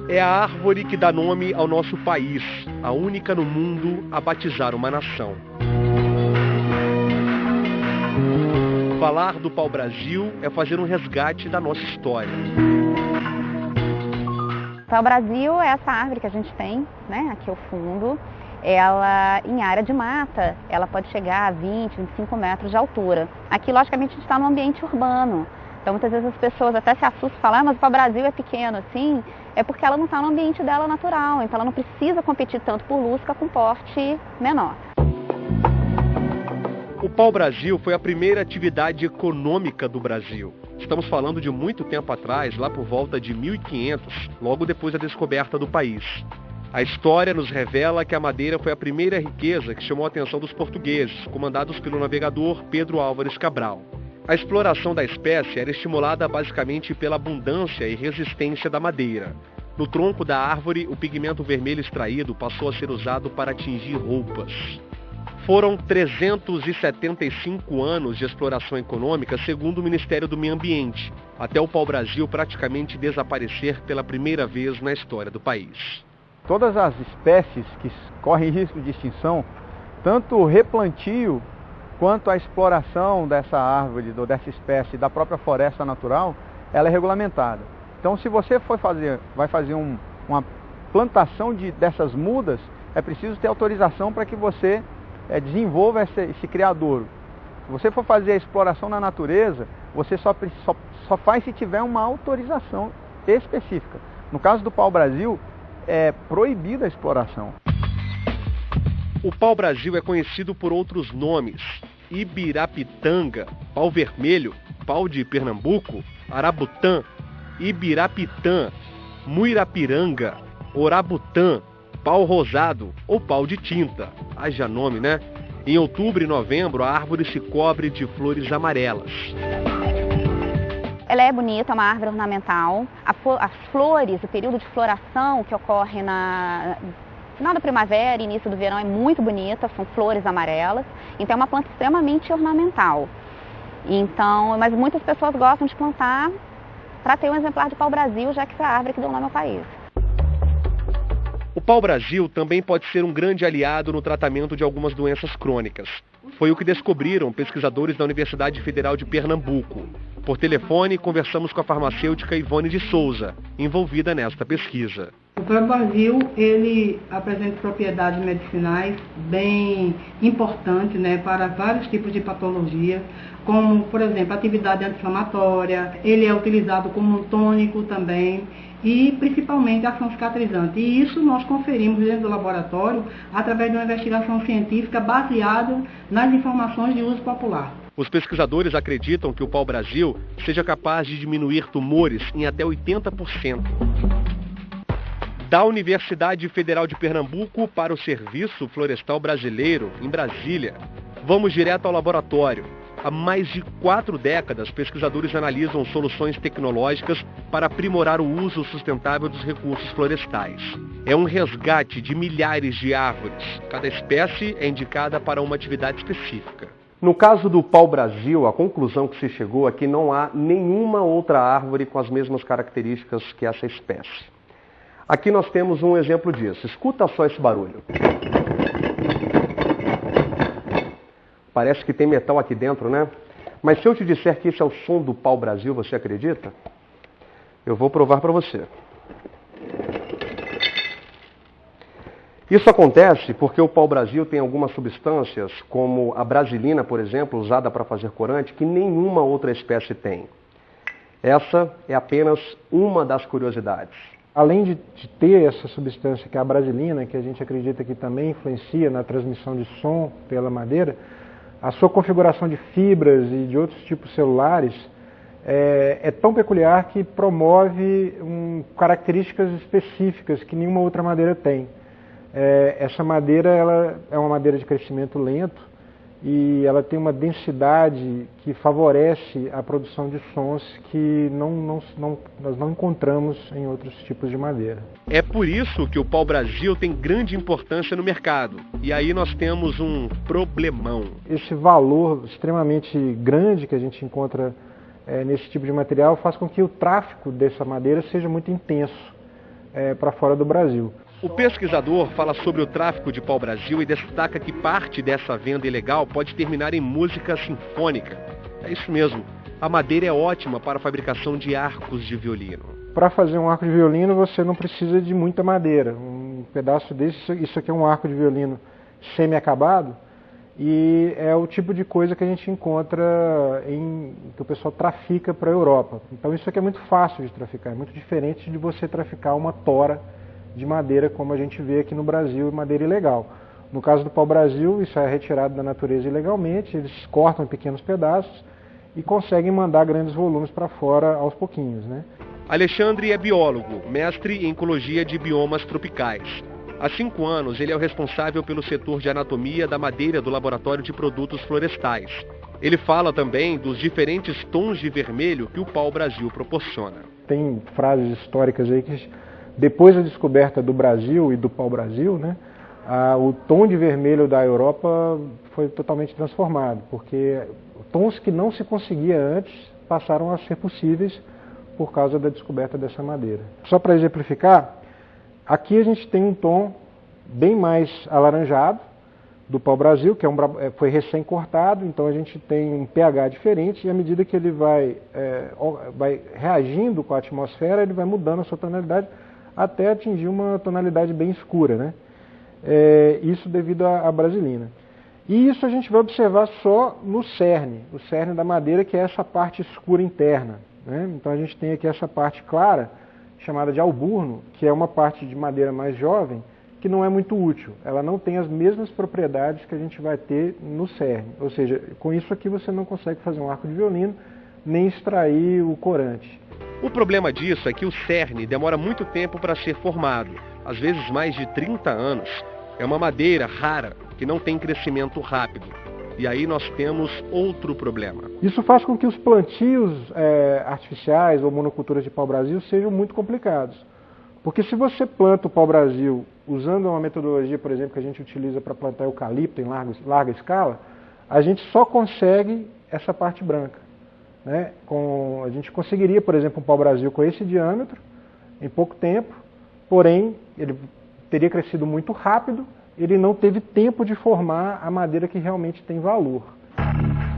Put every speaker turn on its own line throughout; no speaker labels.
É a árvore que dá nome ao nosso país, a única no mundo a batizar uma nação. Falar do pau-brasil é fazer um resgate da nossa história.
O pau-brasil é essa árvore que a gente tem, né, aqui ao fundo. Ela, em área de mata, ela pode chegar a 20, 25 metros de altura. Aqui, logicamente, a gente está num ambiente urbano. Então, muitas vezes as pessoas até se assustam e falam, mas o pau-brasil é pequeno assim. É porque ela não está no ambiente dela natural. Então, ela não precisa competir tanto por luz com porte menor.
O pau-brasil foi a primeira atividade econômica do Brasil. Estamos falando de muito tempo atrás, lá por volta de 1500, logo depois da descoberta do país. A história nos revela que a madeira foi a primeira riqueza que chamou a atenção dos portugueses, comandados pelo navegador Pedro Álvares Cabral. A exploração da espécie era estimulada basicamente pela abundância e resistência da madeira. No tronco da árvore, o pigmento vermelho extraído passou a ser usado para atingir roupas. Foram 375 anos de exploração econômica, segundo o Ministério do Meio Ambiente, até o pau-brasil praticamente desaparecer pela primeira vez na história do país.
Todas as espécies que correm risco de extinção, tanto o replantio quanto a exploração dessa árvore, ou dessa espécie, da própria floresta natural, ela é regulamentada. Então, se você vai fazer uma plantação dessas mudas, é preciso ter autorização para que você desenvolva esse criadouro. Se você for fazer a exploração na natureza, você só faz se tiver uma autorização específica. No caso do pau-brasil, é proibida a exploração.
O pau-brasil é conhecido por outros nomes: Ibirapitanga, pau-vermelho, pau de Pernambuco, arabutã, ibirapitã, muirapiranga, orabutã, pau-rosado ou pau de tinta. Haja nome, né? Em outubro e novembro, a árvore se cobre de flores amarelas.
Ela é bonita, é uma árvore ornamental. As flores, o período de floração que ocorre no final da primavera e início do verão é muito bonita, são flores amarelas. Então é uma planta extremamente ornamental. Então, mas muitas pessoas gostam de plantar para ter um exemplar de pau-brasil, já que foi a árvore que deu nome ao país.
O pau-brasil também pode ser um grande aliado no tratamento de algumas doenças crônicas. Foi o que descobriram pesquisadores da Universidade Federal de Pernambuco. Por telefone, conversamos com a farmacêutica Ivone de Souza, envolvida nesta pesquisa.
O pau-brasil, ele apresenta propriedades medicinais bem importantes, né, para vários tipos de patologia, como, por exemplo, atividade anti-inflamatória. Ele é utilizado como um tônico também e principalmente ação cicatrizante. E isso nós conferimos dentro do laboratório através de uma investigação científica baseada nas informações de uso popular.
Os pesquisadores acreditam que o pau-brasil seja capaz de diminuir tumores em até 80%. Da Universidade Federal de Pernambuco para o Serviço Florestal Brasileiro, em Brasília, vamos direto ao laboratório. Há mais de 4 décadas, pesquisadores analisam soluções tecnológicas para aprimorar o uso sustentável dos recursos florestais. É um resgate de milhares de árvores. Cada espécie é indicada para uma atividade específica. No caso do pau-brasil, a conclusão que se chegou é que não há nenhuma outra árvore com as mesmas características que essa espécie. Aqui nós temos um exemplo disso. Escuta só esse barulho. Parece que tem metal aqui dentro, né? Mas se eu te disser que esse é o som do pau-brasil, você acredita? Eu vou provar para você. Isso acontece porque o pau-brasil tem algumas substâncias, como a brasilina, por exemplo, usada para fazer corante, que nenhuma outra espécie tem. Essa é apenas uma das curiosidades.
Além de ter essa substância que é a brasilina, que a gente acredita que também influencia na transmissão de som pela madeira, a sua configuração de fibras e de outros tipos celulares é tão peculiar que promove características específicas que nenhuma outra madeira tem. Essa madeira ela é uma madeira de crescimento lento e ela tem uma densidade que favorece a produção de sons que nós não encontramos em outros tipos de madeira.
É por isso que o pau-brasil tem grande importância no mercado. E aí nós temos um problemão.
Esse valor extremamente grande que a gente encontra nesse tipo de material faz com que o tráfico dessa madeira seja muito intenso. para fora do Brasil.
O pesquisador fala sobre o tráfico de pau-brasil e destaca que parte dessa venda ilegal pode terminar em música sinfônica. É isso mesmo, a madeira é ótima para a fabricação de arcos de violino.
Para fazer um arco de violino você não precisa de muita madeira. Um pedaço desse, isso aqui é um arco de violino semi-acabado e é o tipo de coisa que a gente encontra que o pessoal trafica para a Europa. Então isso aqui é muito fácil de traficar, é muito diferente de você traficar uma tora de madeira como a gente vê aqui no Brasil, madeira ilegal. No caso do pau-brasil, isso é retirado da natureza ilegalmente, eles cortam em pequenos pedaços e conseguem mandar grandes volumes para fora aos pouquinhos, né?
Alexandre é biólogo, mestre em ecologia de biomas tropicais. Há 5 anos, ele é o responsável pelo setor de anatomia da madeira do Laboratório de Produtos Florestais. Ele fala também dos diferentes tons de vermelho que o pau-brasil proporciona.
Tem frases históricas aí que, depois da descoberta do Brasil e do pau-brasil, né, o tom de vermelho da Europa foi totalmente transformado, porque tons que não se conseguia antes passaram a ser possíveis por causa da descoberta dessa madeira. Só para exemplificar, aqui a gente tem um tom bem mais alaranjado do pau-brasil, que foi recém-cortado, então a gente tem um pH diferente e à medida que ele vai reagindo com a atmosfera, ele vai mudando a sua tonalidade até atingir uma tonalidade bem escura, né? Isso devido à brasilina. E isso a gente vai observar só no cerne, o cerne da madeira, que é essa parte escura interna, né? Então a gente tem aqui essa parte clara, chamada de alburno, que é uma parte de madeira mais jovem, que não é muito útil. Ela não tem as mesmas propriedades que a gente vai ter no cerne. Ou seja, com isso aqui você não consegue fazer um arco de violino, nem extrair o corante.
O problema disso é que o cerne demora muito tempo para ser formado, às vezes mais de 30 anos. É uma madeira rara, que não tem crescimento rápido. E aí nós temos outro problema.
Isso faz com que os plantios artificiais ou monoculturas de pau-brasil sejam muito complicados. Porque se você planta o pau-brasil usando uma metodologia, por exemplo, que a gente utiliza para plantar eucalipto em larga escala, a gente só consegue essa parte branca, né? A gente conseguiria, por exemplo, um pau-brasil com esse diâmetro em pouco tempo, porém ele teria crescido muito rápido, ele não teve tempo de formar a madeira que realmente tem valor.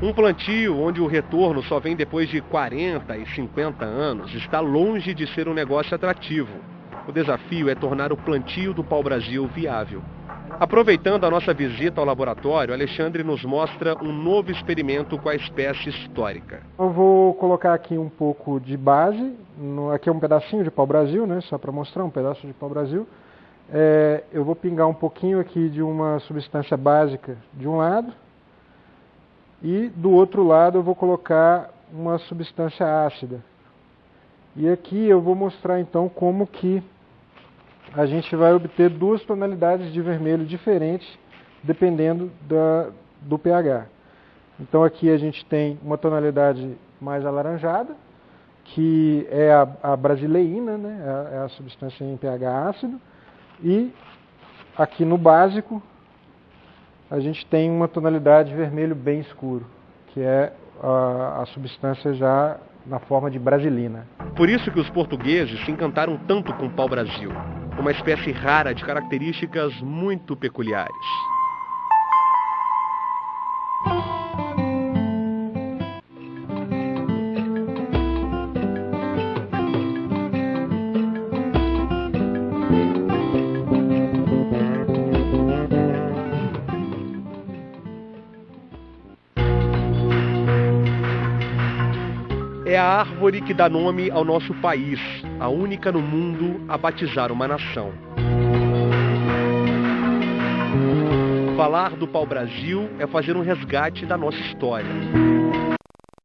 Um plantio onde o retorno só vem depois de 40 e 50 anos está longe de ser um negócio atrativo. O desafio é tornar o plantio do pau-brasil viável. Aproveitando a nossa visita ao laboratório, Alexandre nos mostra um novo experimento com a espécie histórica.
Eu vou colocar aqui um pouco de base, aqui é um pedacinho de pau-brasil, né, só para mostrar um pedaço de pau-brasil. Eu vou pingar um pouquinho aqui de uma substância básica de um lado e do outro lado eu vou colocar uma substância ácida. E aqui eu vou mostrar então como que a gente vai obter 2 tonalidades de vermelho diferentes dependendo do pH. Então aqui a gente tem uma tonalidade mais alaranjada, que é a brasileína, né? É a substância em pH ácido. E aqui no básico a gente tem uma tonalidade de vermelho bem escuro, que é a substância já na forma de brasilina.
Por isso que os portugueses se encantaram tanto com o pau-brasil, uma espécie rara de características muito peculiares. É a árvore que dá nome ao nosso país, a única no mundo a batizar uma nação. Falar do pau-brasil é fazer um resgate da nossa história.